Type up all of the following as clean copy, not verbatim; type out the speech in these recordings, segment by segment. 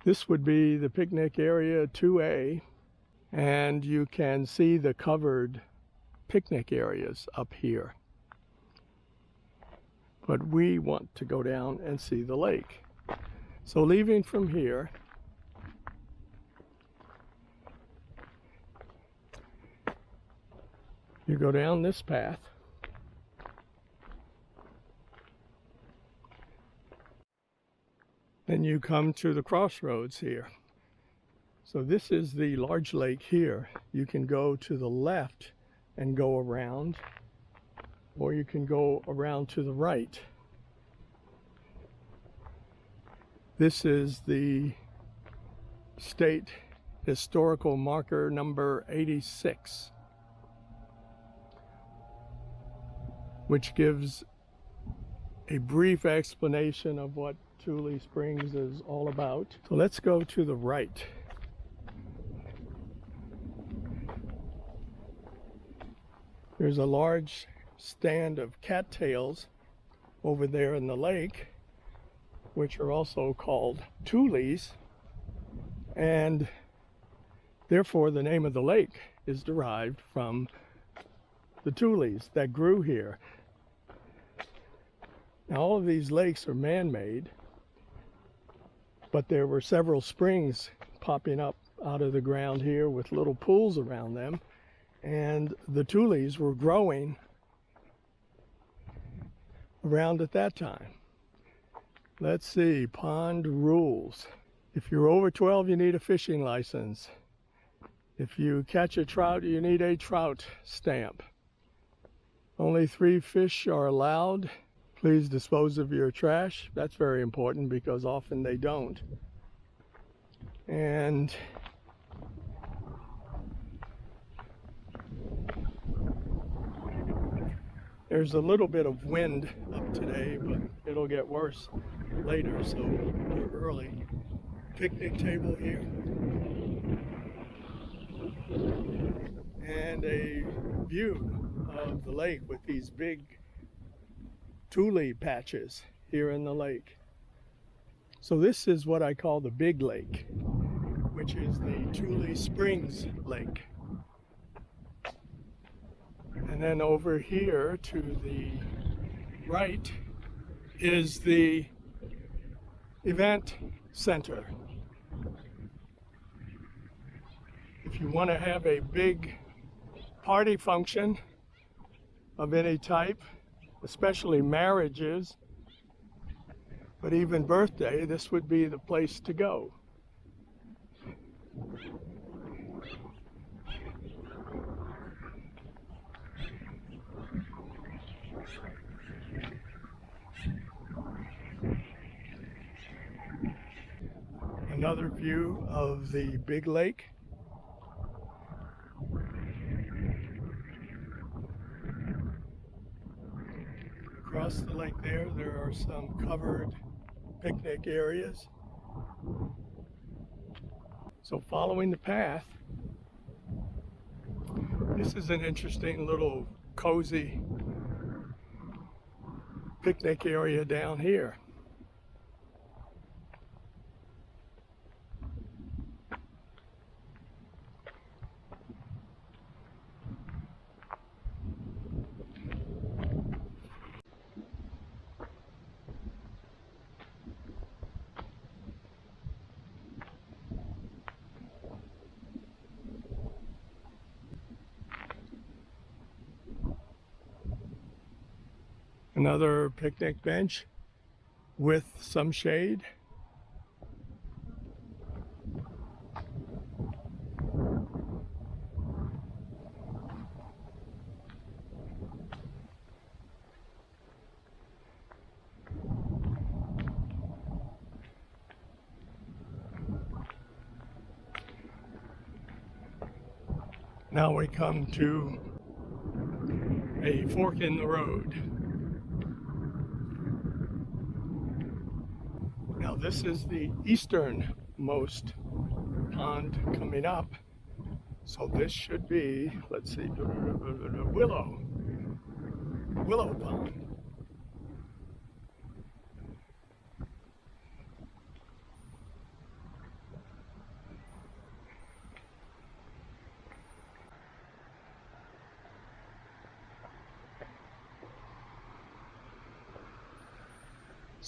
This would be the picnic area 2A, and you can see the covered picnic areas up here. But we want to go down and see the lake. So leaving from here, you go down this path. Then you come to the crossroads here. So this is the large lake here. You can go to the left and go around, or you can go around to the right. This is the state historical marker number 86, which gives a brief explanation of what Tule Springs is all about. So let's go to the right. There's a large stand of cattails over there in the lake, which are also called tules, and therefore the name of the lake is derived from the tules that grew here. Now all of these lakes are man-made, but there were several springs popping up out of the ground here with little pools around them, and the tules were growing around at that time. Let's see, pond rules. If you're over 12, you need a fishing license. If you catch a trout, you need a trout stamp. Only 3 fish are allowed. Please dispose of your trash. That's very important because often they don't. And there's a little bit of wind up today, but it'll get worse later, so we're early. Picnic table here. And a view of the lake with these big tule patches here in the lake. So this is what I call the big lake, which is the Tule Springs Lake. And then over here to the right is the event center. If you want to have a big party function of any type, especially marriages, but even birthday, this would be the place to go. Another view of the big lake. Across the lake there are some covered picnic areas. So following the path, this is an interesting little cozy picnic area down here. Another picnic bench with some shade. Now we come to a fork in the road. Now this is the easternmost pond coming up. So this should be, let's see, Willow Pond.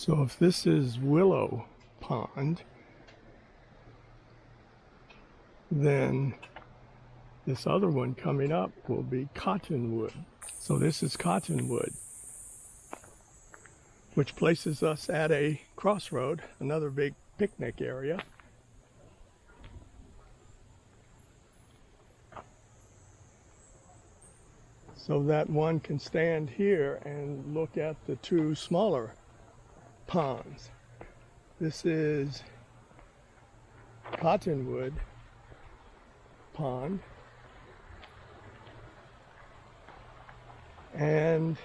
So if this is Willow Pond, then this other one coming up will be Cottonwood. So this is Cottonwood, which places us at a crossroad, another big picnic area. So that one can stand here and look at the two smaller ponds. This is Cottonwood Pond, and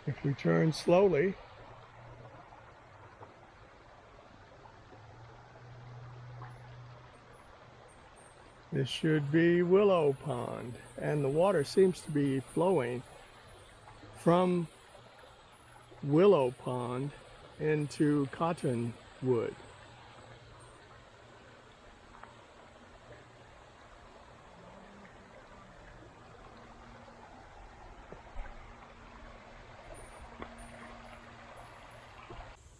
if we turn slowly, this should be Willow Pond, and the water seems to be flowing from Willow Pond into Cottonwood.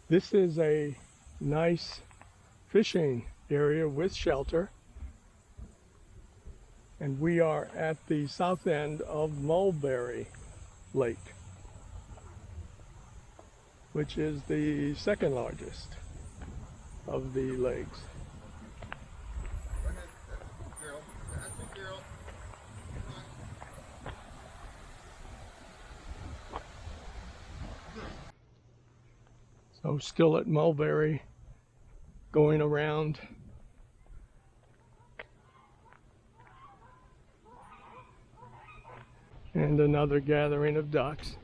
This is a nice fishing area with shelter, and we are at the south end of Mulberry Lake, which is the second largest of the lakes. So still at Mulberry, going around. And another gathering of ducks.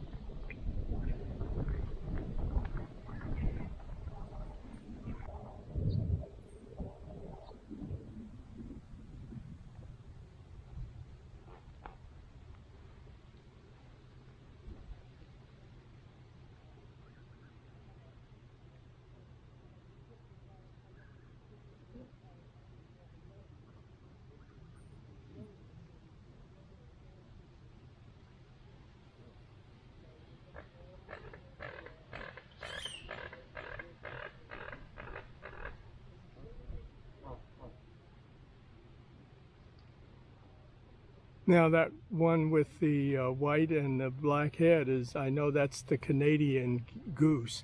Now that one with the white and the black head is, I know that's the Canadian goose.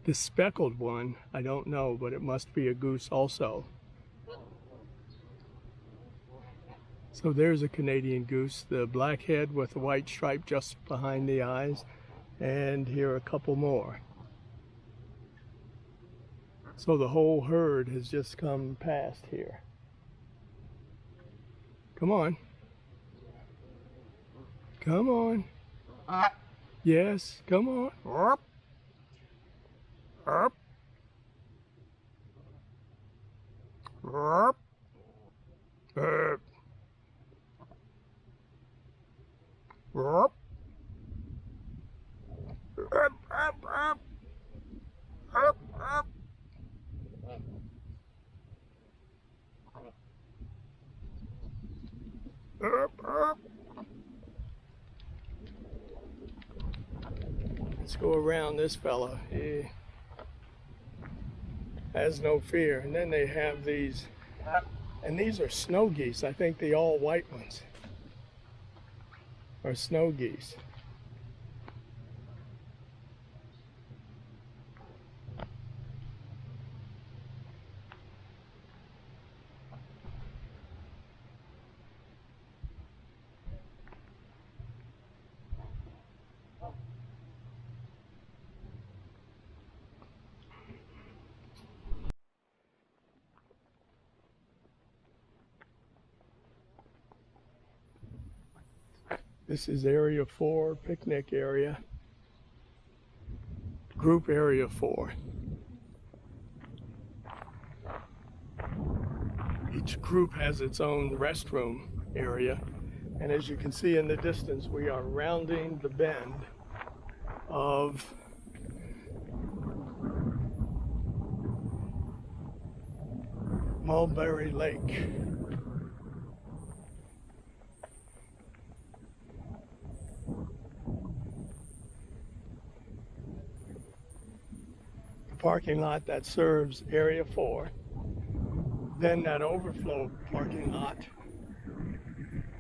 The speckled one, I don't know, but it must be a goose also. So there's a Canadian goose, the black head with the white stripe just behind the eyes, and here are a couple more. So the whole herd has just come past here. Come on. Come on. Yes, come on. Up. Up. Up. Up. Up. Up. Up. Up. Up. Up. Up. Up. Let's go around this fella. He has no fear. And then they have these, and these are snow geese. I think the all white ones are snow geese. This is Area 4, picnic area, group Area 4. Each group has its own restroom area, and as you can see in the distance, we are rounding the bend of Mulberry Lake. parking lot that serves Area 4, then that overflow parking lot.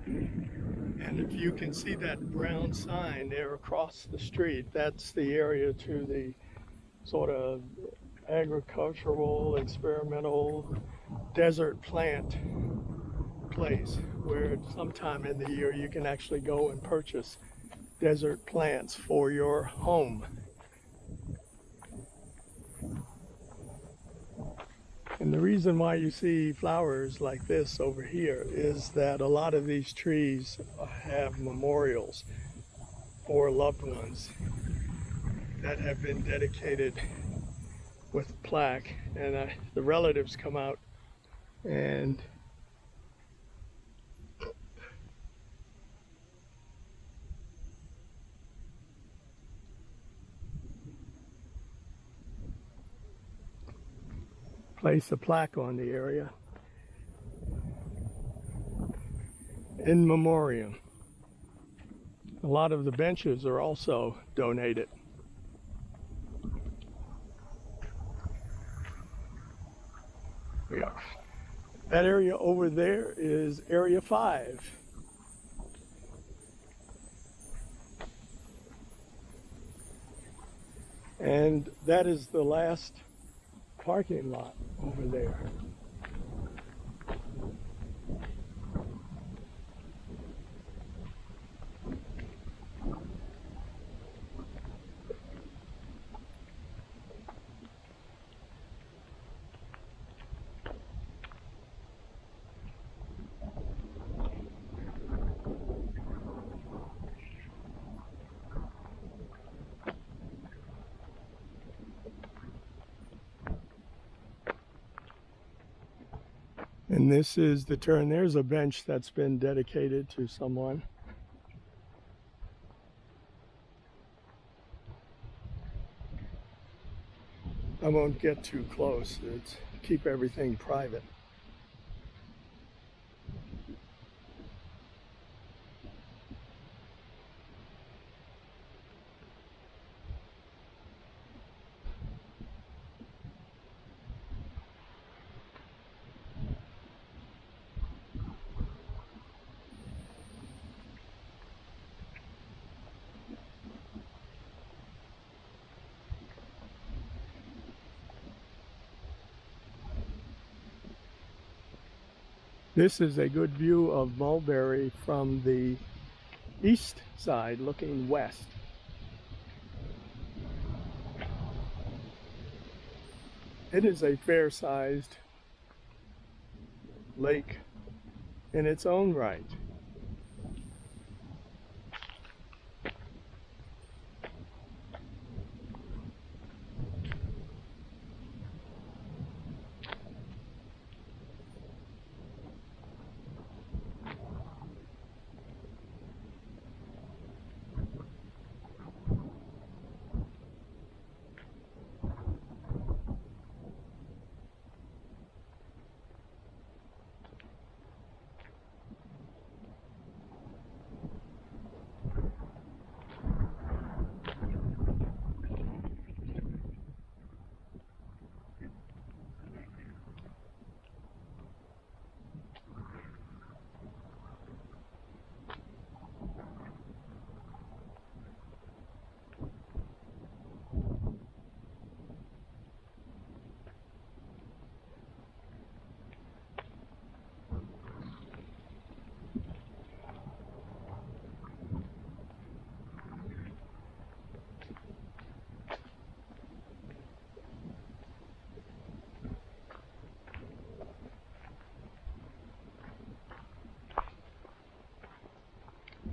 And if you can see that brown sign there across the street, that's the area to the sort of agricultural, experimental desert plant place where sometime in the year you can actually go and purchase desert plants for your home. And the reason why you see flowers like this over here is that a lot of these trees have memorials for loved ones that have been dedicated with a plaque, and the relatives come out and place a plaque on the area in memoriam. A lot of the benches are also donated. Yeah. That area over there is Area 5. And that is the last parking lot over there. And this is the turn. There's a bench that's been dedicated to someone. I won't get too close. It's keep everything private. This is a good view of Mulberry from the east side looking west. It is a fair-sized lake in its own right.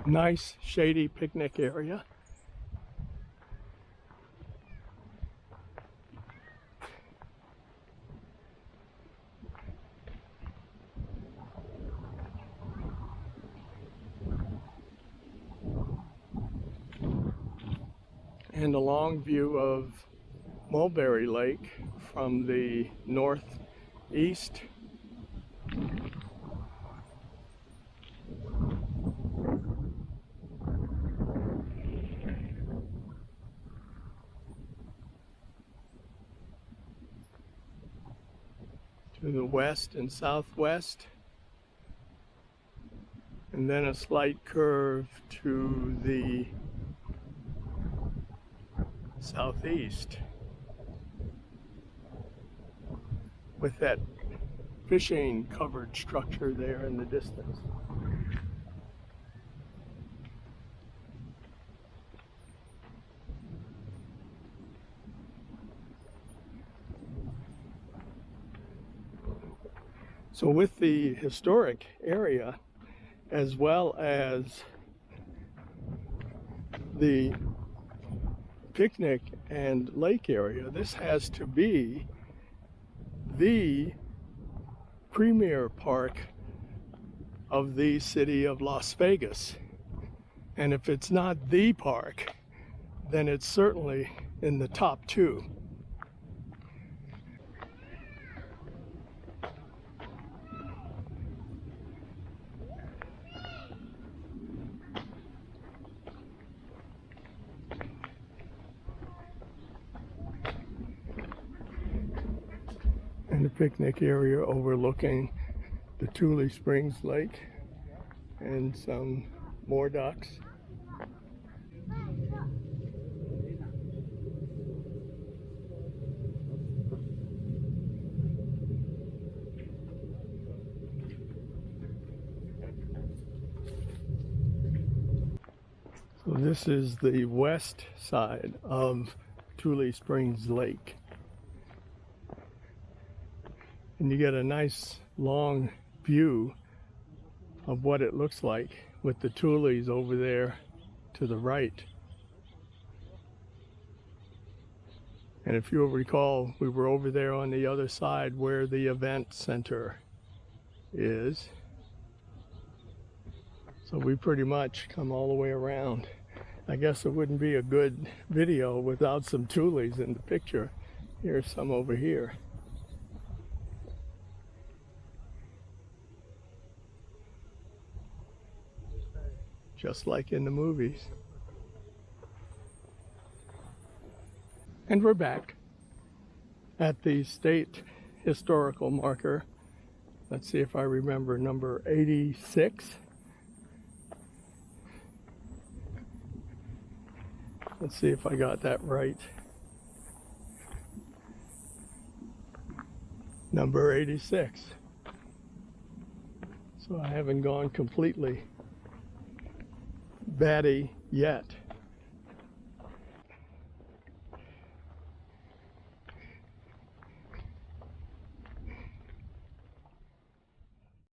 Nice shady picnic area. And a long view of Mulberry Lake from the northeast. to the west and southwest, and then a slight curve to the southeast with that fishing covered structure there in the distance. So with the historic area, as well as the picnic and lake area, this has to be the premier park of the city of Las Vegas. And if it's not the park, then it's certainly in the top two. And the picnic area overlooking the Tule Springs Lake and some more ducks. So this is the west side of Tule Springs Lake. And you get a nice long view of what it looks like with the Tules over there to the right. And if you'll recall, we were over there on the other side where the event center is. So we pretty much come all the way around. I guess it wouldn't be a good video without some Tules in the picture. Here's some over here. Just like in the movies. And we're back at the state historical marker. Let's see if I remember, number 86. Let's see if I got that right. Number 86. So I haven't gone completely batty yet.